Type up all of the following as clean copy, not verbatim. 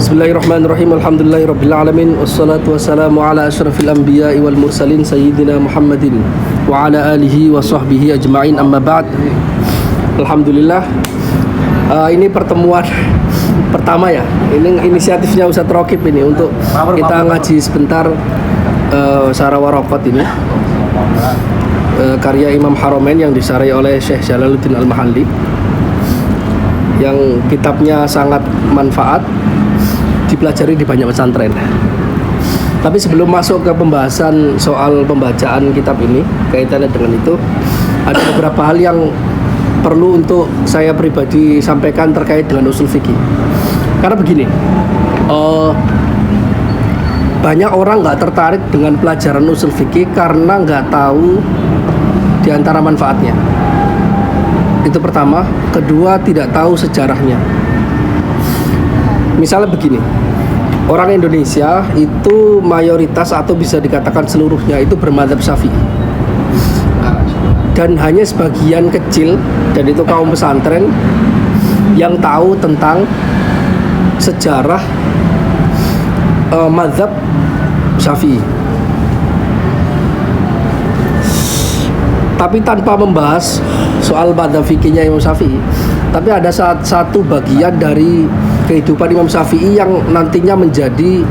Bismillahirrahmanirrahim. Alhamdulillahirabbil alamin wassalatu wassalamu ala asyrafil anbiya'i wal mursalin sayyidina Muhammadin wa ala alihi wa sahbihi ajma'in, amma ba'd. Alhamdulillah, ini pertemuan pertama ya. Ini inisiatifnya Ustadz Rokib ini untuk kita ngaji sebentar Syarah Waraqat ini, karya Imam Haramain yang disarai oleh Syekh Jalaluddin Al-Mahalli, yang kitabnya sangat manfaat, dipelajari di banyak pesantren. Tapi sebelum masuk ke pembahasan soal pembacaan kitab ini, kaitannya dengan itu, ada beberapa hal yang perlu untuk saya pribadi sampaikan terkait dengan usul fikih. Karena begini, banyak orang nggak tertarik dengan pelajaran usul fikih karena nggak tahu di antara manfaatnya. Itu pertama. Kedua, tidak tahu sejarahnya. Misalnya begini, orang Indonesia itu mayoritas atau bisa dikatakan seluruhnya itu bermadzhab Syafi'i, dan hanya sebagian kecil, dan itu kaum pesantren, yang tahu tentang sejarah madzhab Syafi'i. Tapi tanpa membahas soal madzhab fikihnya Imam Syafi'i, tapi ada satu bagian dari kehidupan Imam Syafi'i yang nantinya menjadi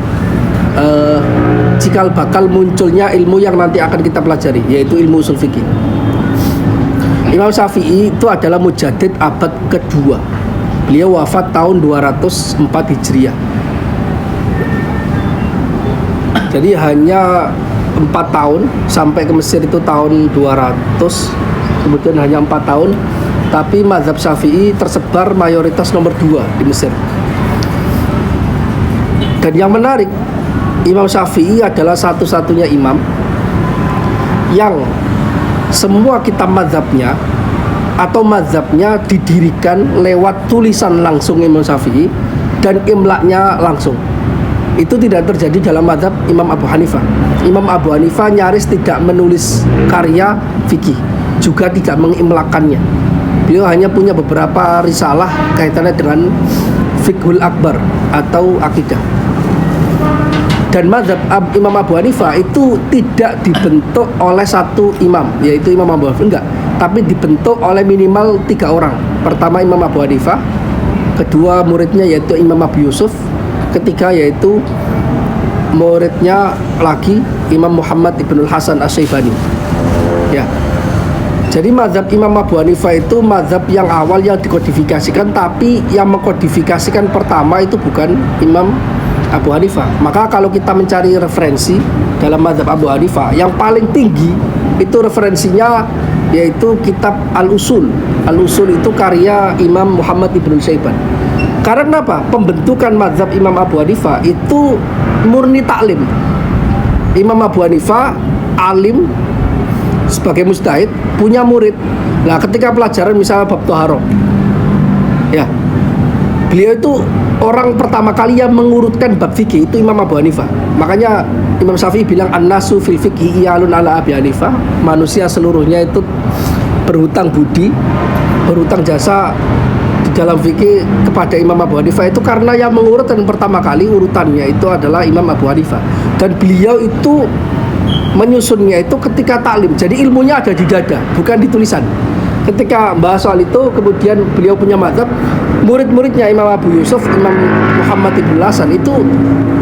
cikal bakal munculnya ilmu yang nanti akan kita pelajari, yaitu ilmu usul fikih. Imam Syafi'i itu adalah mujaddid abad kedua. Beliau wafat tahun 204 Hijriah. Jadi hanya 4 tahun, sampai ke Mesir itu tahun 200, kemudian hanya 4 tahun, tapi mazhab Syafi'i tersebar mayoritas nomor 2 di Mesir. Dan yang menarik, Imam Syafi'i adalah satu-satunya imam yang semua kitab mazhabnya atau mazhabnya didirikan lewat tulisan langsung Imam Syafi'i dan imlaknya langsung. Itu tidak terjadi dalam mazhab Imam Abu Hanifah. Imam Abu Hanifah nyaris tidak menulis karya fikih, juga tidak mengimlakannya. Beliau hanya punya beberapa risalah kaitannya dengan Fiqhul Akbar atau akidah. Dan mazhab Imam Abu Hanifah itu tidak dibentuk oleh satu imam, yaitu Imam Abu Hanifah, enggak, tapi dibentuk oleh minimal 3 orang. Pertama Imam Abu Hanifah, kedua muridnya yaitu Imam Abu Yusuf, ketiga yaitu muridnya lagi Imam Muhammad Ibnul Hasan Asy-Syaibani. Ya. Jadi mazhab Imam Abu Hanifah itu mazhab yang awal yang dikodifikasikan, tapi yang mengkodifikasikan pertama itu bukan Imam Abu Hanifah. Maka kalau kita mencari referensi dalam mazhab Abu Hanifah, yang paling tinggi itu referensinya yaitu kitab Al-Usul. Al-Usul itu karya Imam Muhammad Ibnul Syaiban. Karena kenapa? Pembentukan mazhab Imam Abu Hanifah itu murni taklim. Imam Abu Hanifah alim sebagai mujtahid, punya murid. Nah, ketika pelajaran misalnya bab Thaharah, ya, beliau itu orang pertama kali yang mengurutkan bab fikih itu Imam Abu Hanifah. Makanya Imam Syafi'i bilang an-nasu fil fikhi iyalun ala Abi Hanifah. Manusia seluruhnya itu berhutang budi, berhutang jasa di dalam fikih kepada Imam Abu Hanifah, itu karena yang mengurutkan pertama kali urutannya itu adalah Imam Abu Hanifah. Dan beliau itu menyusunnya itu ketika taklim. Jadi ilmunya ada di dada, bukan di tulisan. Ketika bahas soal itu, kemudian beliau punya mazhab, murid-muridnya Imam Abu Yusuf, Imam Muhammad Ibnul Hasan itu,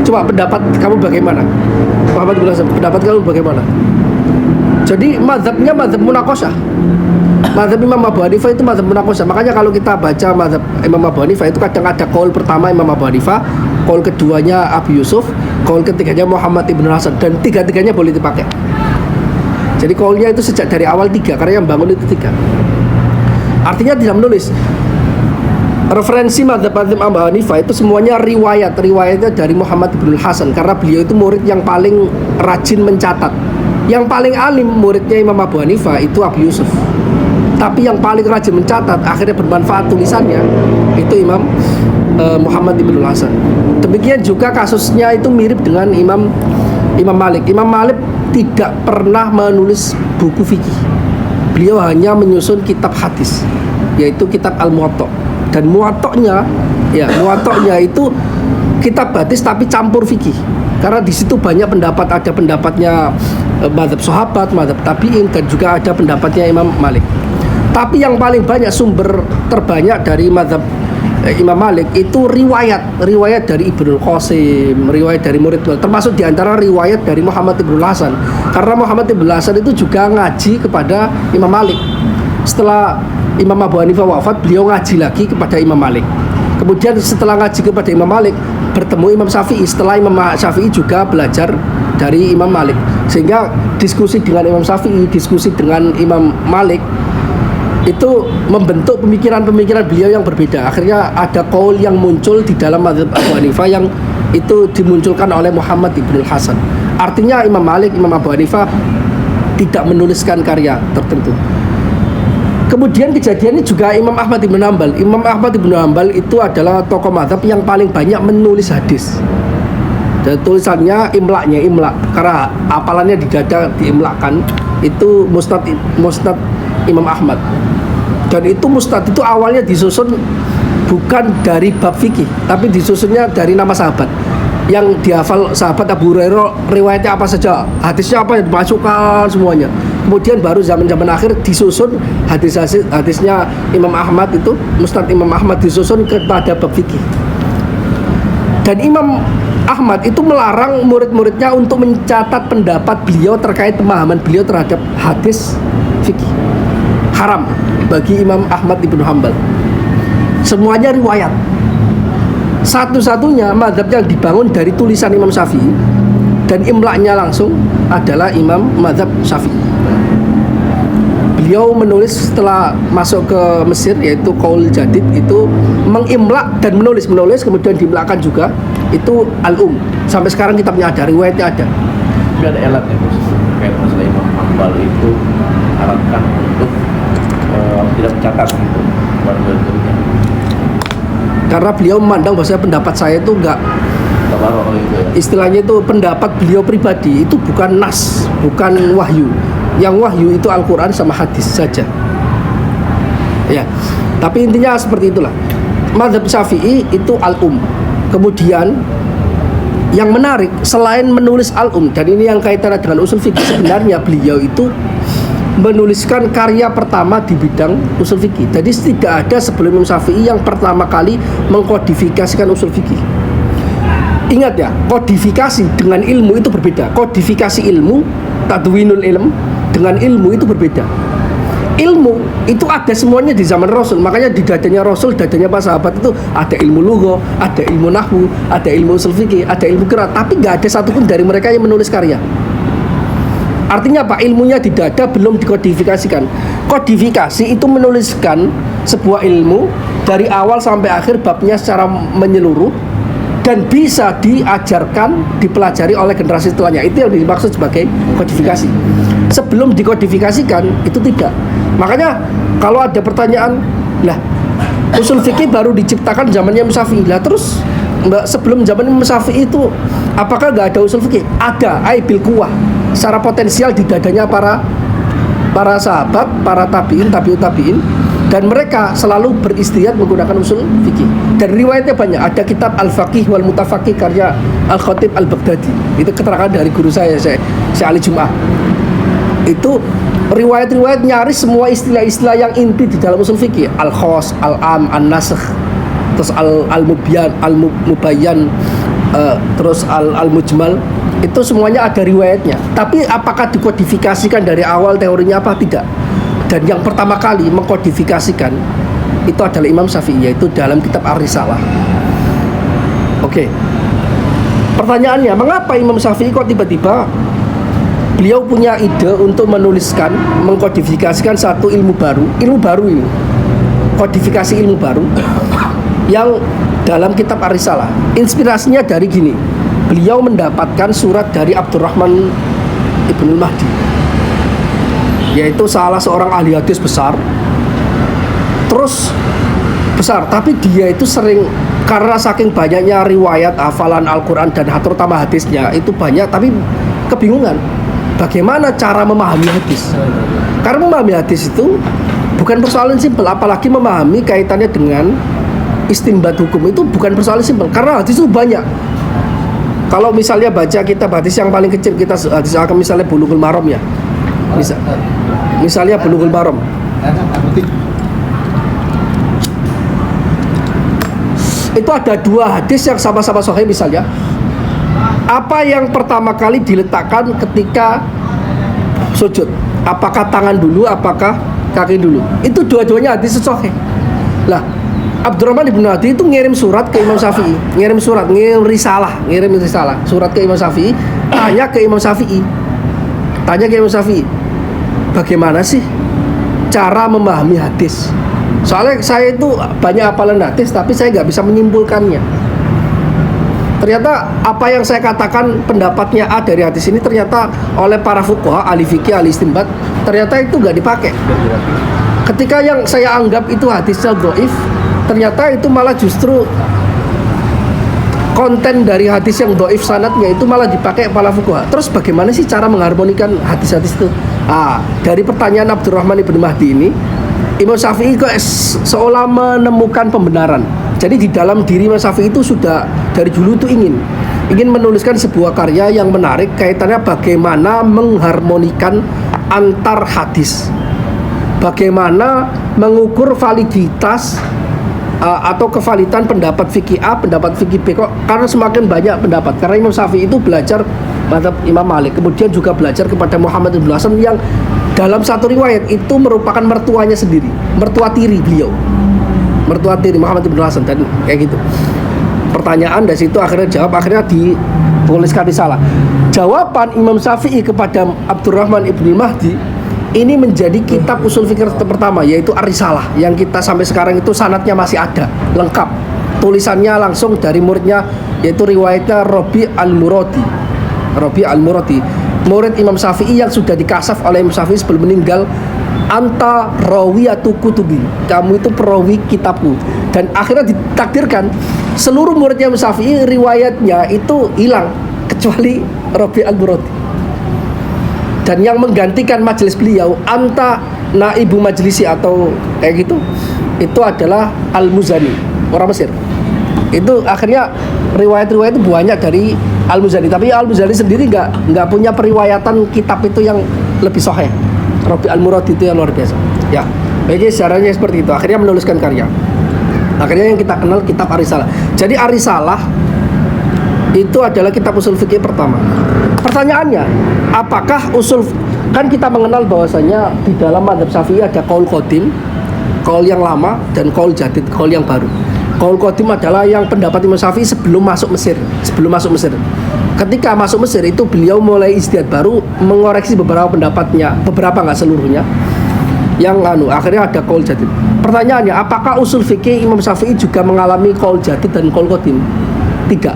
coba pendapat kamu bagaimana? Muhammad Ibnul Hasan, pendapat kamu bagaimana? Jadi mazhabnya mazhab munaqasyah. Mazhab Imam Abu Hanifah itu mazhab munaqasyah. Makanya kalau kita baca mazhab Imam Abu Hanifah itu kadang ada qaul pertama Imam Abu Hanifah, qaul keduanya Abu Yusuf, qaul ketiganya Muhammad Ibnul Hasan, dan tiga-tiganya boleh dipakai. Jadi qaulnya itu sejak dari awal 3, karena yang bangun itu 3. Artinya tidak menulis. Referensi mazhab Abu Hanifah itu semuanya riwayatnya dari Muhammad Ibnul Hasan, karena beliau itu murid yang paling rajin mencatat. Yang paling alim muridnya Imam Abu Hanifah itu Abu Yusuf. Tapi yang paling rajin mencatat, akhirnya bermanfaat tulisannya, itu Imam Muhammad Ibnul Hasan. Demikian juga kasusnya itu mirip dengan Imam Malik. Imam Malik tidak pernah menulis buku fikih. Beliau hanya menyusun kitab hadis, yaitu kitab Al-Muwatta. Dan Muwatta'nya itu kitab hadis tapi campur fikih. Karena di situ banyak pendapat, ada pendapatnya mazhab sahabat, mazhab tabi'in, dan juga ada pendapatnya Imam Malik. Tapi yang paling banyak, sumber terbanyak dari mazhab Imam Malik itu riwayat dari Ibnul Qasim, riwayat dari murid, termasuk diantara riwayat dari Muhammad Ibnul Hasan. Karena Muhammad Ibnul Hasan itu juga ngaji kepada Imam Malik. Setelah Imam Abu Hanifah wafat, beliau ngaji lagi kepada Imam Malik. Kemudian setelah ngaji kepada Imam Malik, bertemu Imam Syafi'i. Setelah Imam Syafi'i juga belajar dari Imam Malik, sehingga diskusi dengan Imam Syafi'i, diskusi dengan Imam Malik itu membentuk pemikiran-pemikiran beliau yang berbeda. Akhirnya ada qaul yang muncul di dalam mazhab Abu Hanifah yang itu dimunculkan oleh Muhammad Ibnul Hasan. Artinya Imam Malik, Imam Abu Hanifah tidak menuliskan karya tertentu. Kemudian kejadiannya juga Imam Ahmad Ibn Hanbal. Imam Ahmad Ibn Hanbal itu adalah tokoh mazhab yang paling banyak menulis hadis. Dan tulisannya imla, karena hafalannya di dada diimlakan, itu musnad Imam Ahmad. Dan itu musnad itu awalnya disusun bukan dari bab fikih, tapi disusunnya dari nama sahabat. Yang dihafal sahabat Abu Hurairah, riwayatnya apa saja, hadisnya apa yang dimasukkan semuanya. Kemudian baru zaman-zaman akhir disusun hadisnya Imam Ahmad, itu musnad Imam Ahmad disusun kepada bab fikih. Dan Imam Ahmad itu melarang murid-muridnya untuk mencatat pendapat beliau terkait pemahaman beliau terhadap hadis fikih. Haram bagi Imam Ahmad Ibn Hanbal. Semuanya riwayat. Satu-satunya mazhab yang dibangun dari tulisan Imam Syafi'i dan imlaknya langsung adalah Imam mazhab Syafi'i. Beliau menulis setelah masuk ke Mesir, yaitu Qaul Jadid, itu mengimlak dan menulis kemudian diimlakkan juga, itu Al-Um. Sampai sekarang kitabnya ada, riwayatnya ada. Tapi ada elatnya Gus, kayak masalah Imam Hanbal itu harapkan untuk tidak mencatat gitu baru-barunya. Karena beliau memandang bahwasanya pendapat saya itu enggak, Gitu ya. istilahnya itu pendapat beliau pribadi, itu bukan nas, bukan wahyu. Yang wahyu itu Al-Quran sama hadis saja. Ya, tapi intinya seperti itulah. Mazhab Syafi'i itu Al-Um. Kemudian yang menarik, selain menulis Al-Um, dan ini yang kaitannya dengan usul fikih, sebenarnya beliau itu menuliskan karya pertama di bidang usul fikih. Jadi tidak ada sebelum Imam Syafi'i yang pertama kali mengkodifikasikan usul fikih. Ingat ya, kodifikasi dengan ilmu itu berbeda. Kodifikasi ilmu, tadwinul ilm, dengan ilmu itu berbeda. Ilmu itu ada semuanya di zaman Rasul. Makanya di dadanya Rasul, dadanya para sahabat itu ada ilmu lugha, ada ilmu nahwu, ada ilmu usul fikih, ada ilmu qiraat. Tapi nggak ada satupun dari mereka yang menulis karya. Artinya apa? Ilmunya tidak ada, belum dikodifikasikan. Kodifikasi itu menuliskan sebuah ilmu dari awal sampai akhir babnya secara menyeluruh dan bisa diajarkan, dipelajari oleh generasi setelahnya. Itu yang dimaksud sebagai kodifikasi. Sebelum dikodifikasikan itu tidak. Makanya kalau ada pertanyaan, lah usul fikih baru diciptakan zamannya Imam Syafi'i. Lah terus sebelum zaman Imam Syafi'i itu apakah nggak ada usul fikih? Ada, aibil kuwah. Secara potensial di dadanya para sahabat, para tabi'in, tabi'ut tabi'in, dan mereka selalu beristihad menggunakan usul fikih. Dan riwayatnya banyak. Ada kitab Al-Faqih wal Mutafaqih karya Al-Khatib Al-Baghdadi. Itu keterangan dari guru saya Ali Jum'ah. Itu riwayat-riwayat nyaris semua istilah-istilah yang inti di dalam usul fikih. Al-Khos, Al-Am, An-Nasakh, terus Al-Mubyan, Al-Mubayyan, terus Al-Mujmal, itu semuanya ada riwayatnya. Tapi apakah dikodifikasikan dari awal teorinya apa? Tidak. Dan yang pertama kali mengkodifikasikan itu adalah Imam Syafi'i, yaitu dalam kitab Ar-Risalah. Oke. Pertanyaannya, mengapa Imam Syafi'i kok tiba-tiba beliau punya ide untuk menuliskan, mengkodifikasikan satu ilmu baru ini, kodifikasi ilmu baru yang dalam kitab Ar-Risalah. Inspirasinya dari gini, beliau mendapatkan surat dari Abdurrahman Ibnul Mahdi, yaitu salah seorang ahli hadis besar. Terus besar, tapi dia itu sering, karena saking banyaknya riwayat hafalan Al-Quran dan terutama hadisnya itu banyak, tapi kebingungan bagaimana cara memahami hadis. Karena memahami hadis itu bukan persoalan simpel, apalagi memahami kaitannya dengan istinbat hukum itu bukan persoalan simpel, karena hadis itu banyak. Kalau misalnya baca kitab hadis yang paling kecil, kita hadis akan misalnya Bulughul Maram ya, misalnya Bulughul Maram, itu ada 2 hadis yang sama-sama sahih misalnya. Apa yang pertama kali diletakkan ketika sujud? Apakah tangan dulu, apakah kaki dulu? Itu dua-duanya hadis sahih. Lah, Abdurrahman ibn Mahdi itu ngirim surat ke Imam Syafi'i, ngirim risalah, surat ke Imam Syafi'i, tanya ke Imam Syafi'i, bagaimana sih cara memahami hadis? Soalnya saya itu banyak hafalan hadis, tapi saya nggak bisa menyimpulkannya. Ternyata apa yang saya katakan pendapatnya A dari hadis ini, ternyata oleh para fuqaha, ahli fikih, ahli istinbat, ternyata itu nggak dipakai. Ketika yang saya anggap itu hadisnya dhaif, ternyata itu malah justru konten dari hadis yang dhaif sanadnya itu malah dipakai para fuqaha. Terus bagaimana sih cara mengharmonikan hadis-hadis itu? Dari pertanyaan Abdurrahman ibn Mahdi ini, Imam Syafi'i kok seolah menemukan pembenaran. Jadi di dalam diri Imam Syafi'i itu sudah dari dulu tuh ingin menuliskan sebuah karya yang menarik kaitannya bagaimana mengharmonikan antar hadis, bagaimana mengukur validitas atau kevalidan pendapat fikih A, pendapat fikih B. Kok karena semakin banyak pendapat, karena Imam Syafi'i itu belajar mazhab Imam Malik, kemudian juga belajar kepada Muhammad bin Hasan yang dalam satu riwayat itu merupakan mertuanya sendiri, mertua tiri Muhammad bin Hasan, dan kayak gitu. Pertanyaan dari situ akhirnya jawab, akhirnya dituliskan risalah. Jawaban Imam Syafi'i kepada Abdurrahman ibn Mahdi ini menjadi kitab usul fikih pertama, yaitu Ar-Risalah, yang kita sampai sekarang itu sanadnya masih ada, lengkap. Tulisannya langsung dari muridnya, yaitu riwayatnya Rabi' al-Muradi, murid Imam Syafi'i yang sudah dikasaf oleh Imam Syafi'i sebelum meninggal. Anta rawiyatu kutubi, kamu itu perawi kitabku. Dan akhirnya ditakdirkan seluruh muridnya Imam Syafi'i riwayatnya itu hilang kecuali Rabi' al-Muradi. Dan yang menggantikan majelis beliau, anta naibu majlisi atau kayak gitu, itu adalah Al-Muzani, orang Mesir. Itu akhirnya riwayat-riwayat itu banyak dari Al-Muzani, tapi Al-Muzani sendiri nggak punya periwayatan kitab itu yang lebih sahih. Rabi' al-Muradi itu yang luar biasa. Ya, jadi sejarahnya seperti itu. Akhirnya menuliskan karya. Akhirnya yang kita kenal kitab Ar-Risalah. Jadi Ar-Risalah itu adalah kitab usul fikih pertama. Pertanyaannya, apakah usul, kan kita mengenal bahwasanya di dalam mazhab Syafi'i ada qaul qadim, qaul yang lama, dan qaul jadid, qaul yang baru. Qaul qadim adalah yang pendapat Imam Syafi'i sebelum masuk Mesir. Ketika masuk Mesir itu beliau mulai ijtihad baru, mengoreksi beberapa pendapatnya, beberapa nggak seluruhnya. Yang akhirnya ada qaul jadid. Pertanyaannya, apakah usul fikih Imam Syafi'i juga mengalami qaul jadid dan qaul qadim? Tidak.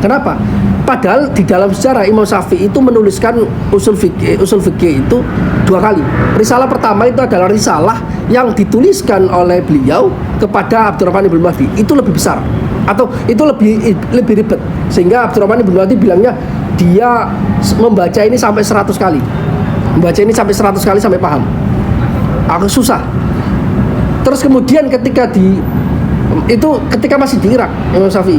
Kenapa? Padahal di dalam sejarah Imam Syafi'i itu menuliskan usul fikih itu 2 kali. Risalah pertama itu adalah risalah yang dituliskan oleh beliau kepada Abdurrahman ibn Mahdi. Itu lebih besar, atau itu lebih ribet, sehingga Abdurrahman ibn Mahdi bilangnya dia membaca ini sampai 100 kali. Membaca ini sampai 100 kali sampai paham. Agak susah. Terus kemudian ketika masih di Irak Imam Syafi'i,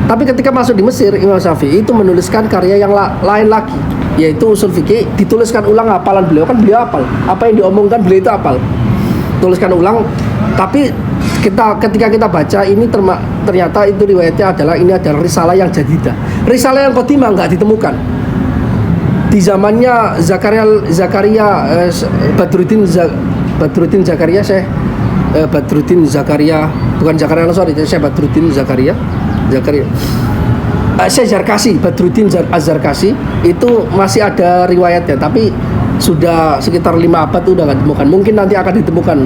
tapi ketika masuk di Mesir, Imam Syafi'i itu menuliskan karya yang lain lagi, yaitu usul fikih. Dituliskan ulang hafalan beliau, kan beliau hafal apa yang diomongkan, beliau itu hafal, tuliskan ulang. Tapi ketika kita baca ini ternyata itu riwayatnya adalah risalah yang jadidah. Risalah yang qadimah nggak ditemukan. Di zamannya Badruddin Zakaria, Syekh Badruddin Zakaria, bukan Zakaria Al-Ansari, Syekh Badruddin Zakaria, Syekh Zarkasi, Badruddin Az-Zarkasi, itu masih ada riwayatnya, tapi sudah sekitar 5 abad itu udah nggak ditemukan. Mungkin nanti akan ditemukan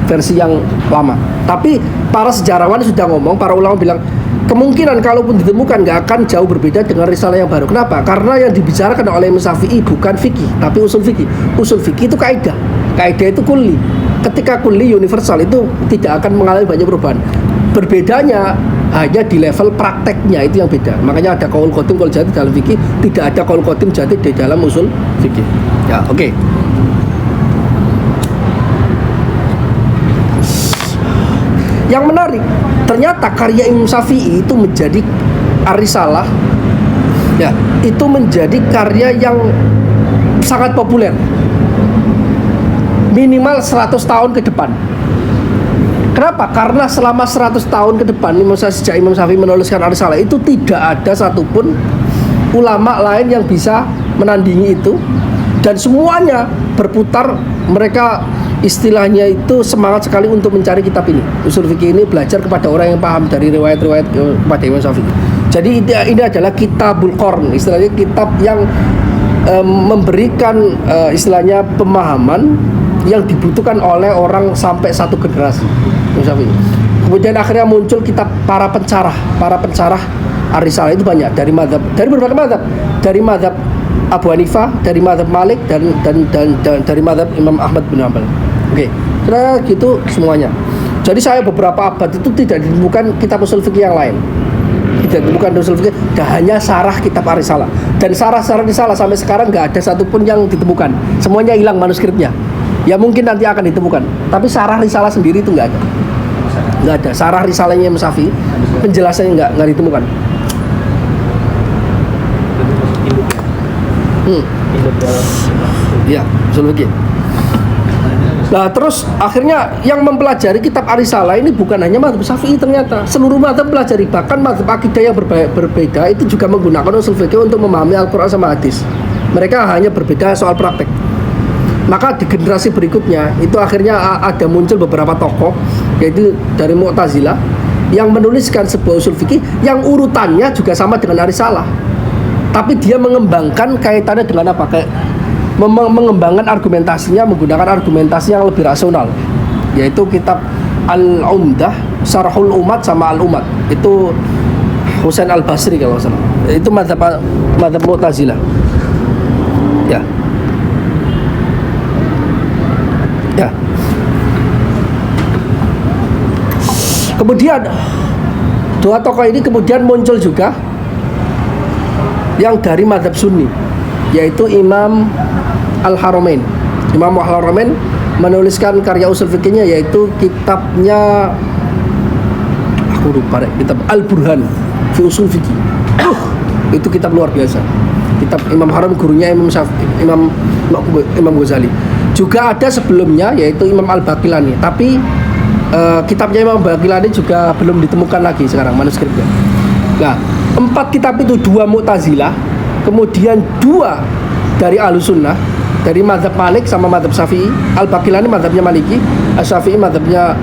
versi yang lama. Tapi para sejarawan sudah ngomong, para ulama bilang kemungkinan kalaupun ditemukan nggak akan jauh berbeda dengan risalah yang baru. Kenapa? Karena yang dibicarakan oleh Imam Syafi'i bukan fikih, tapi usul fikih. Usul fikih itu kaidah. Kaidah itu kulli. Ketika kulli universal itu tidak akan mengalami banyak perubahan. Berbedanya hanya di level prakteknya, itu yang beda. Makanya ada qaul qadim, qaul jadid dalam fikih, tidak ada qaul qadim jadid di dalam usul fikih. Ya, oke. Yang menarik, ternyata karya Imam Syafi'i itu menjadi Ar-Risalah, ya, itu menjadi karya yang sangat populer, minimal 100 tahun ke depan. Kenapa? Karena selama 100 tahun ke depan sejak Imam Syafi'i menuliskan Ar-Risalah itu tidak ada satupun ulama lain yang bisa menandingi itu, dan semuanya berputar, mereka istilahnya itu semangat sekali untuk mencari kitab ini. Usul fikih ini belajar kepada orang yang paham dari riwayat-riwayat kepada Imam Syafi'i. Jadi ini adalah kitabul qarn, istilahnya kitab yang memberikan istilahnya pemahaman yang dibutuhkan oleh orang sampai satu generasi. Kemudian akhirnya muncul kitab para pencarah Ar-Risalah itu banyak dari berbagai mazhab, dari mazhab Abu Hanifah, dari mazhab Malik, dan dari mazhab Imam Ahmad bin Hanbal. Oke, kira gitu semuanya. Jadi saya beberapa abad itu tidak ditemukan kitab usul fikih yang lain, tidak ditemukan usul fikih, hanya sarah kitab Ar-Risalah. Dan sarah Risalah sampai sekarang nggak ada satupun yang ditemukan, semuanya hilang manuskripnya. Ya mungkin nanti akan ditemukan, tapi sarah Risalah sendiri itu nggak ada. Sarah Risalahnya Imam Syafi'i, penjelasannya nggak ditemukan. Ya, usul fikih. Nah, terus akhirnya yang mempelajari kitab Ar-Risalah ini bukan hanya mazhab Syafi'i, ternyata seluruh mazhab pelajari, bahkan mazhab akidah yang berbeda itu juga menggunakan usul fikih untuk memahami Al-Quran sama hadis. Mereka hanya berbeda soal praktek. Maka di generasi berikutnya itu akhirnya ada muncul beberapa tokoh, yaitu dari Mu'tazilah, yang menuliskan sebuah usul fikih yang urutannya juga sama dengan Ar-Risalah, tapi dia mengembangkan kaitannya dengan apa? Kayak mengembangkan argumentasinya menggunakan argumentasi yang lebih rasional, yaitu kitab Al-Umdah, Syarhul Umat sama Al-Umat. Itu Husain Al-Basri kalau salah. Itu mazhab Mu'tazilah. Ya. Ya. Kemudian dua tokoh ini kemudian muncul juga yang dari mazhab Sunni, yaitu Imam Al-Haramain. Imam Al-Haramain menuliskan karya usul fikihnya, yaitu kitabnya, aku lupa deh, kitab Al-Burhan fi Usul Fikih. Itu kitab luar biasa. Kitab Imam Haram, gurunya Imam Ghazali. Juga ada sebelumnya, yaitu Imam Al-Baqilani, tapi kitabnya Imam Al-Baqilani juga belum ditemukan lagi sekarang manuskripnya. Nah, 4 kitab itu, 2 Mu'tazilah, kemudian 2 dari Ahlussunnah, dari mazhab Malik sama mazhab Syafi'i. Al-Baqilani mazhabnya Maliki, Syafi'i mazhabnya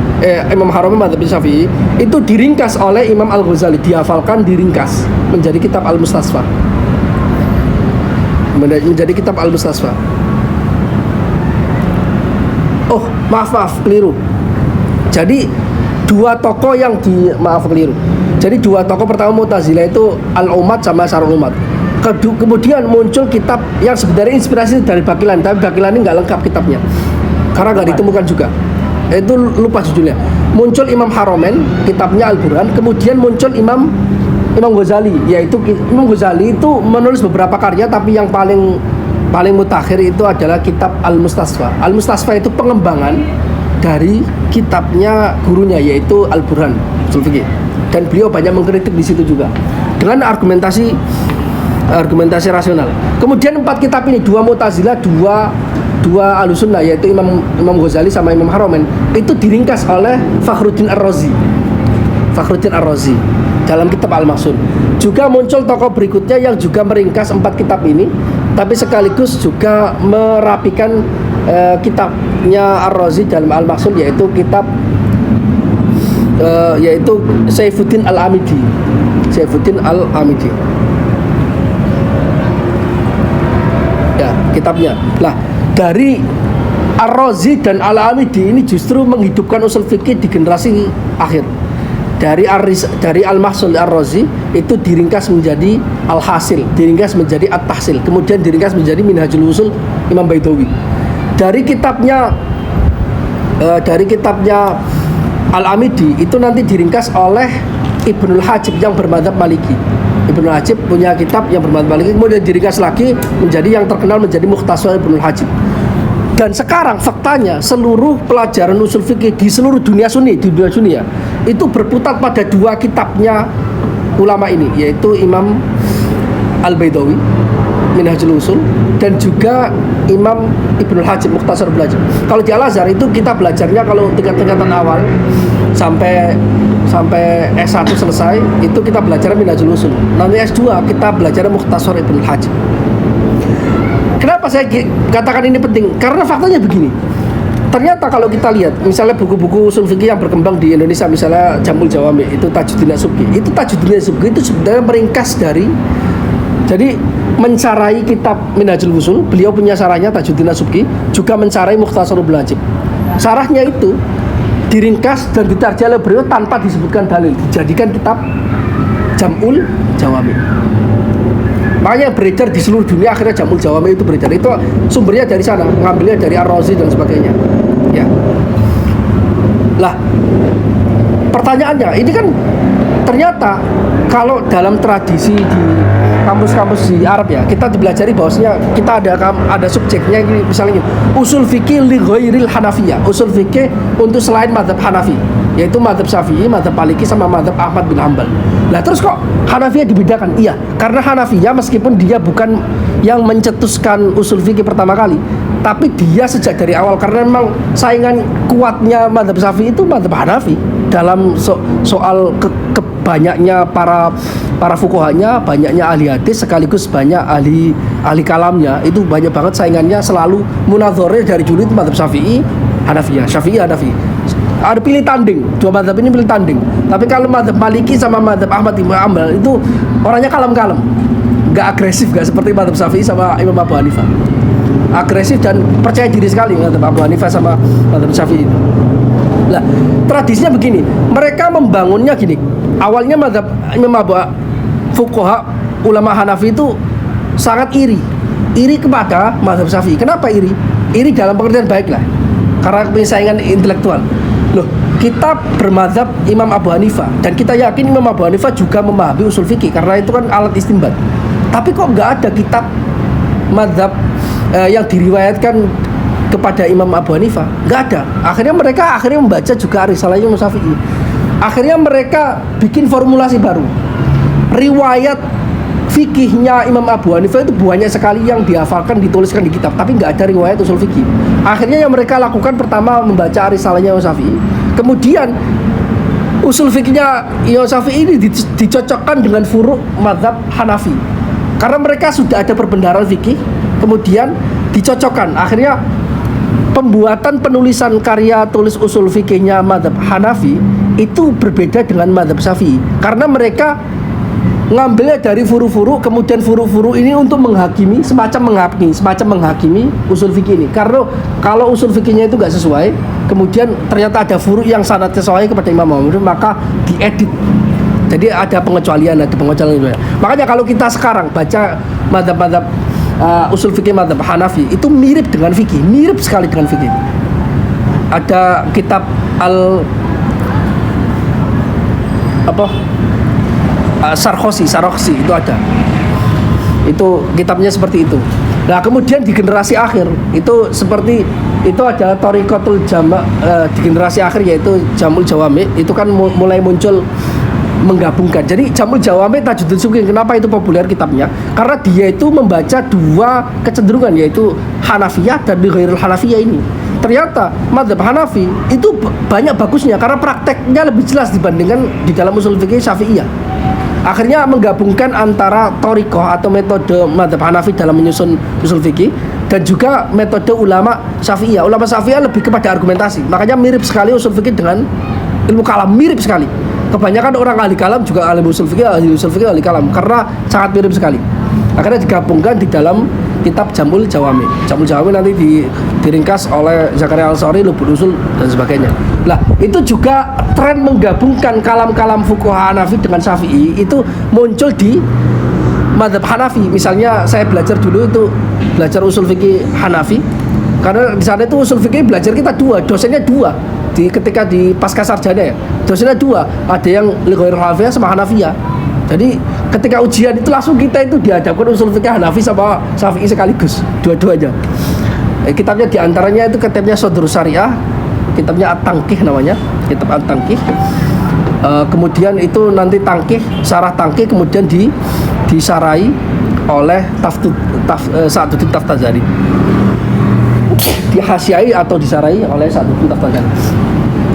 Imam Haramain mazhabnya Syafi'i. Itu diringkas oleh Imam Al-Ghazali, dihafalkan, diringkas menjadi kitab Al-Mustasfa. Menjadi kitab Al-Mustasfa. Oh, maaf, keliru. Jadi 2 tokoh yang keliru. Jadi 2 tokoh pertama Mu'tazilah itu Al-Umat sama Syarhul Umat. Kemudian muncul kitab yang sebenarnya inspirasi dari Baqilani, tapi Baqilani nggak lengkap kitabnya karena nggak ditemukan juga. Itu lupa judulnya. Muncul Imam Haramain, kitabnya Al-Burhan. Kemudian muncul Imam Ghazali, yaitu Imam Ghazali itu menulis beberapa karya, tapi yang paling mutakhir itu adalah kitab Al-Mustasfa. Al-Mustasfa itu pengembangan dari kitabnya gurunya, yaitu Al-Burhan usul fikih. Dan beliau banyak mengkritik di situ juga dengan argumentasi rasional. Kemudian 4 kitab ini, 2 Mu'tazilah, 2 Ahlussunnah, yaitu Imam Ghazali sama Imam Haramain, itu diringkas oleh Fakhruddin Ar-Razi dalam kitab Al-Mahsun. Juga muncul tokoh berikutnya yang juga meringkas 4 kitab ini, tapi sekaligus juga merapikan kitabnya Ar-Razi dalam Al-Mahsun, yaitu kitab yaitu Saifuddin Al-Amidi. Ya, kitabnya. Lah, dari Ar-Razi dan Al-Amidi ini justru menghidupkan usul fikih di generasi akhir. Dari Al-Mahsul Ar-Razi itu diringkas menjadi Al-Hasil, diringkas menjadi At-Tahsil, kemudian diringkas menjadi Minhajul Usul Imam Baidawi. Dari kitabnya Al-Amidi itu nanti diringkas oleh Ibnul Hajib yang bermadzhab Maliki. Ibnul Hajib punya kitab yang bermadzhab Maliki, kemudian diringkas lagi menjadi yang terkenal menjadi Mukhtasar Ibnul Hajib. Dan sekarang faktanya seluruh pelajaran usul fikih di seluruh dunia sunni, di dunia sunni ya, itu berputar pada dua kitabnya ulama ini, yaitu Imam Al-Baidawi Minhajul Usul dan juga Imam Ibnul Hajib Mukhtasar Belajar. Kalau di Al-Azhar itu kita belajarnya kalau tingkatan awal sampai S1 selesai itu kita belajar Minhajul Usul. Nanti S2 kita belajar Mukhtasar Ibnul Hajib. Kenapa saya katakan ini penting? Karena faktanya begini. Ternyata kalau kita lihat misalnya buku-buku usul fikih yang berkembang di Indonesia, misalnya Jamul Jawami itu Tajuddin As-Subki. Itu Tajuddin As-Subki itu sebenarnya meringkas dari, jadi mencarai kitab Minhajul Usul, beliau punya sarahnya Tajuddin As-Subki, juga mencarai Mukhtasarul Belajar. Sarahnya itu diringkas dan ditarjah oleh beliau tanpa disebutkan dalil, dijadikan kitab Jamul Jawami. Makanya beredar di seluruh dunia, akhirnya Jamul Jawami itu beredar. Itu sumbernya dari sana, ngambilnya dari Ar-Razi dan sebagainya. Ya. Lah, pertanyaannya, ini kan ternyata kalau dalam tradisi di kampus-kampus di Arab ya, kita dipelajari bahwasanya kita ada subjeknya ini, misalnya gini, usul fikih li ghairil Hanafiyah, usul fikih untuk selain mazhab Hanafi, yaitu mazhab Syafi'i, mazhab Maliki sama mazhab Ahmad bin Hanbal. Lah terus kok Hanafiyah dibedakan? Iya, karena Hanafiyah meskipun dia bukan yang mencetuskan usul fikih pertama kali, tapi dia sejak dari awal, karena memang saingan kuatnya mazhab Syafi'i itu mazhab Hanafi dalam soal banyaknya para fuqahanya, banyaknya ahli hadis, sekaligus banyak ahli kalamnya. Itu banyak banget saingannya, selalu munadzarah dari dulu itu mazhab Syafi'i, Hanafiyah, Syafi'i, Hanafi. Ada pilih tanding, dua mazhab ini pilih tanding. Tapi kalau mazhab Maliki sama mazhab Ahmad bin Hanbal itu orangnya kalem-kalem, nggak agresif, nggak seperti mazhab Syafi'i sama Imam Abu Hanifah. Agresif dan percaya diri sekali mazhab Abu Hanifah sama mazhab Syafi'i itu. Lah, tradisinya begini, mereka membangunnya gini. Awalnya mazhab Imam Abu fuqaha ulama Hanafi itu sangat iri kepada mazhab Syafi'i. Kenapa iri? Iri dalam pengertian baik lah, karena persaingan intelektual. Loh, kita bermazhab Imam Abu Hanifah dan kita yakin Imam Abu Hanifah juga memahami usul fikih karena itu kan alat istinbat. Tapi kok nggak ada kitab mazhab yang diriwayatkan kepada Imam Abu Hanifah? Nggak ada. Akhirnya mereka membaca juga Risalah Imam Syafi'i. Akhirnya mereka bikin formulasi baru. Riwayat fikihnya Imam Abu Hanifah itu banyak sekali yang dihafalkan, dituliskan di kitab, tapi nggak ada riwayat usul fikih. Akhirnya yang mereka lakukan pertama membaca Risalahnya Imam Syafi'i. Kemudian usul fikihnya Imam Syafi'i ini dicocokkan dengan furu' mazhab Hanafi. Karena mereka sudah ada perbendaharaan fikih, kemudian dicocokkan. Akhirnya pembuatan penulisan karya tulis usul fikihnya mazhab Hanafi itu berbeda dengan mazhab Syafi'i karena mereka ngambilnya dari furu-furu, kemudian furu-furu ini untuk semacam menghakimi usul fikih ini. Karena kalau usul fikihnya itu nggak sesuai, kemudian ternyata ada furu yang sangat sesuai kepada Imam Muhammad, maka diedit. Jadi ada pengecualian. Makanya kalau kita sekarang baca mazhab usul fikih mazhab Hanafi itu mirip dengan fikih, mirip sekali dengan fikih. Ada kitab Sarhosi itu ada. Itu kitabnya seperti itu. Nah, kemudian di generasi akhir itu seperti itu ada Thariqatul Jama' di generasi akhir yaitu Jamul Jawami, itu kan mulai muncul menggabungkan. Jadi Jamul Jawami Tajuddin As-Subki, kenapa itu populer kitabnya? Karena dia itu membaca dua kecenderungan, yaitu Hanafiyah dan Ghairul Hanafiyah ini. Ternyata mazhab Hanafi itu banyak bagusnya karena prakteknya lebih jelas dibandingkan di dalam usul fikih Syafi'iyah. Akhirnya menggabungkan antara thariqah atau metode mazhab Hanafi dalam menyusun usul fikih dan juga metode ulama Syafi'iyah. Ulama Syafi'iyah lebih kepada argumentasi. Makanya mirip sekali usul fikih dengan ilmu kalam, mirip sekali. Kebanyakan orang ahli kalam juga ahli usul fikih, ahli kalam karena sangat mirip sekali. Akhirnya digabungkan di dalam kitab Jamul Jawami. Jamul Jawami nanti diringkas oleh Zakaria Al-Ansari, Lubul Usul dan sebagainya. Lah, itu juga tren menggabungkan kalam-kalam fuqaha Hanafi dengan Syafi'i itu muncul di mazhab Hanafi. Misalnya saya belajar dulu itu belajar usul fikih Hanafi. Karena di sana itu usul fikih belajar kita dua, dosennya dua. Ketika di pasca sarjana ya, dosennya dua, ada yang Ghairul Hanafiyah sama Hanafiyah. Jadi ketika ujian itu langsung kita itu dihadapkan usul fikih Hanafi sama Syafi'i sekaligus, dua-duanya. Kitabnya diantaranya itu kitabnya Sodrus Syariah, kitabnya At-Tanqih namanya, kitab At-Tanqih. Kemudian itu nanti Sarah Tanqih kemudian disarai oleh Sa'duddin Taftazani, dihasiai atau disarai oleh Sa'duddin Taftazani.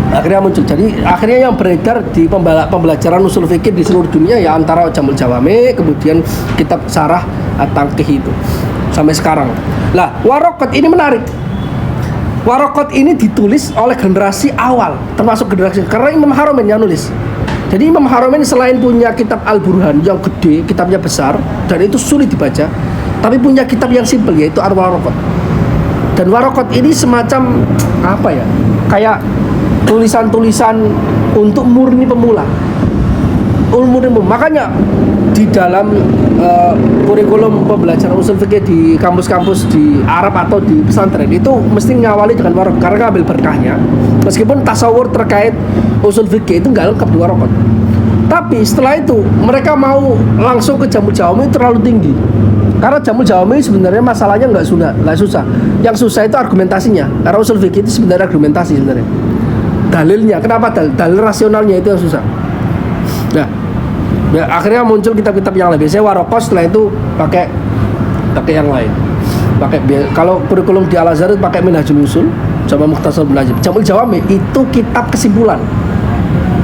Akhirnya muncul. Jadi akhirnya yang beredar di pembelajaran usul fikih di seluruh dunia ya antara Jamul Jawami, kemudian kitab Sarah At-Tanqih itu sampai sekarang. Lah, Waraqat ini menarik. Waraqat ini ditulis oleh generasi awal, termasuk generasi karena Imam Haramain yang nulis. Jadi Imam Haramain selain punya kitab Al-Burhan yang gede, kitabnya besar dan itu sulit dibaca, tapi punya kitab yang simpel yaitu Al-Waraqat. Dan Waraqat ini semacam apa ya? Kayak tulisan-tulisan untuk murni pemula. Makanya di dalam kurikulum pembelajaran usul fikih di kampus-kampus di Arab atau di pesantren itu mesti ngawali dengan Waraqat karena ngambil berkahnya. Meskipun tasawur terkait usul fikih itu nggak lengkap di Waraqat. Tapi setelah itu mereka mau langsung ke Jamul Jawami terlalu tinggi. Karena Jamul Jawami sebenarnya masalahnya nggak susah. Yang susah itu argumentasinya. Karena usul fikih itu sebenarnya argumentasi sebenarnya. Dalilnya, kenapa dalil rasionalnya itu yang susah. Nah, ya, akhirnya muncul kitab-kitab yang lain. Biasanya Waraqat setelah itu pakai yang lain. Kalau kurikulum di Al-Azhar itu pakai Minhajul Usul sama Mukhtasar Ibnu Najib. Jamul Jawami itu kitab kesimpulan.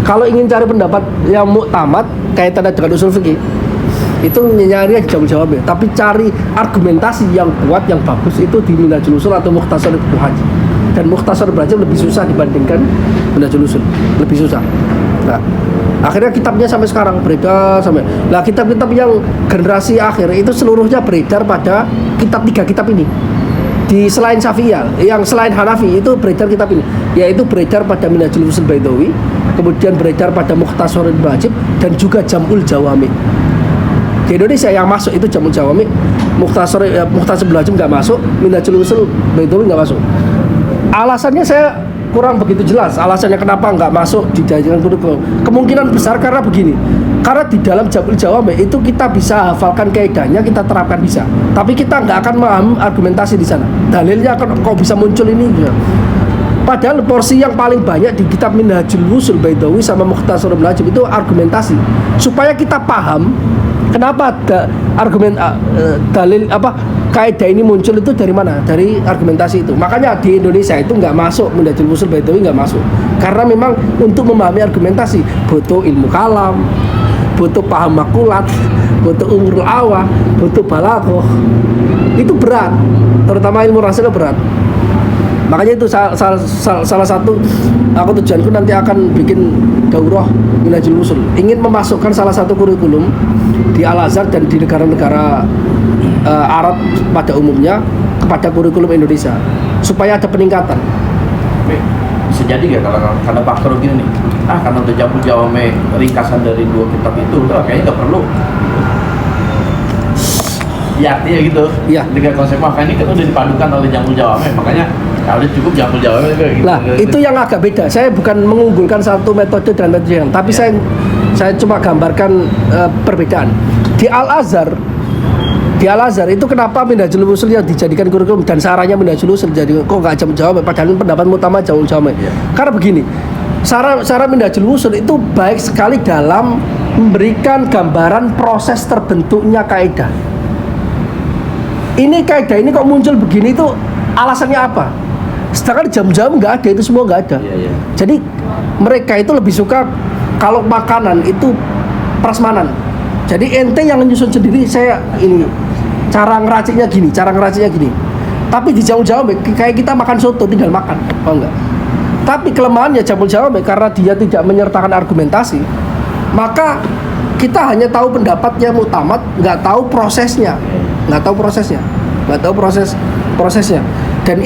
Kalau ingin cari pendapat yang muktamad kaitannya dengan usul fikih, itu nyari Jamul Jawami. Tapi cari argumentasi yang kuat, yang bagus itu di Minhajul Usul atau Mukhtasar Ibnu Najib. Dan Mukhtasar Ibnu Najib lebih susah dibandingkan Minhajul Usul, lebih susah. Nah, akhirnya kitabnya sampai sekarang beredar sampai. Nah, kitab-kitab yang generasi akhir itu seluruhnya beredar pada tiga kitab ini. Di selain Syafi'iyah, yang selain Hanafi itu beredar kitab ini, yaitu beredar pada Minhajul Usul Baidawi, kemudian beredar pada Mukhtasar Ibnu Najib dan juga Jam'ul Jawami. Di Indonesia yang masuk itu Jam'ul Jawami, Mukhtasar Ibnu Najib nggak masuk, Minhajul Usul Baidawi nggak masuk. Alasannya saya kurang begitu jelas alasannya kenapa nggak masuk di jajaran kurikulum. Kemungkinan besar karena begini, karena di dalam Jamul Jawami itu kita bisa hafalkan kaidahnya, kita terapkan bisa, tapi kita nggak akan memahami argumentasi di sana. Dalilnya kok bisa muncul ini ya. Padahal porsi yang paling banyak di kitab Minhajul Usul Baidawi sama Mukhtasar Ibnu Najib itu argumentasi, supaya kita paham kenapa dalil kaidah ini muncul itu dari mana? Dari argumentasi itu. Makanya di Indonesia itu nggak masuk Minhajul Usul Baidawi, nggak masuk. Karena memang untuk memahami argumentasi butuh ilmu kalam, butuh paham makulat, butuh umrul awah, butuh balaghah. Itu berat, terutama ilmu rasional berat. Makanya itu salah satu tujuanku nanti akan bikin daurah Minhajul Usul. Ingin memasukkan salah satu kurikulum di Al-Azhar dan di negara-negara Arab pada umumnya kepada kurikulum Indonesia supaya ada peningkatan. Bisa jadi nggak kalau karena faktor gini nih, karena udah Jamul Jawami ringkasan dari dua kitab itu, udah kayaknya nggak perlu. Ya artinya gitu. Iya. Dengan konsep ini kan udah dipadukan oleh Jamul Jawami, makanya udah cukup Jamul Jawami gitu. Nah, itu yang agak beda. Saya bukan mengunggulkan satu metode dan metode yang, tapi saya cuma gambarkan perbedaan. Di Al-Azhar itu kenapa Minhajul Usul yang dijadikan kurikulum dan sarannya Minhajul Usul jadi kok nggak Jamul Jawami, padahal pendapat utama Jamul Jawami. Karena begini, saran Minhajul Usul itu baik sekali dalam memberikan gambaran proses terbentuknya kaidah. Ini kaidah ini kok muncul begini itu alasannya apa? Sedangkan Jamul Jawami nggak ada, itu semua nggak ada. Jadi mereka itu lebih suka kalau makanan itu prasmanan. Jadi ente yang nyusun sendiri, saya ini cara ngeraciknya gini. Tapi di Jamul Jawami kayak kita makan soto tinggal makan, enggak? Tapi kelemahannya Jamul Jawami karena dia tidak menyertakan argumentasi, maka kita hanya tahu pendapatnya muktamad, nggak tahu prosesnya. Dan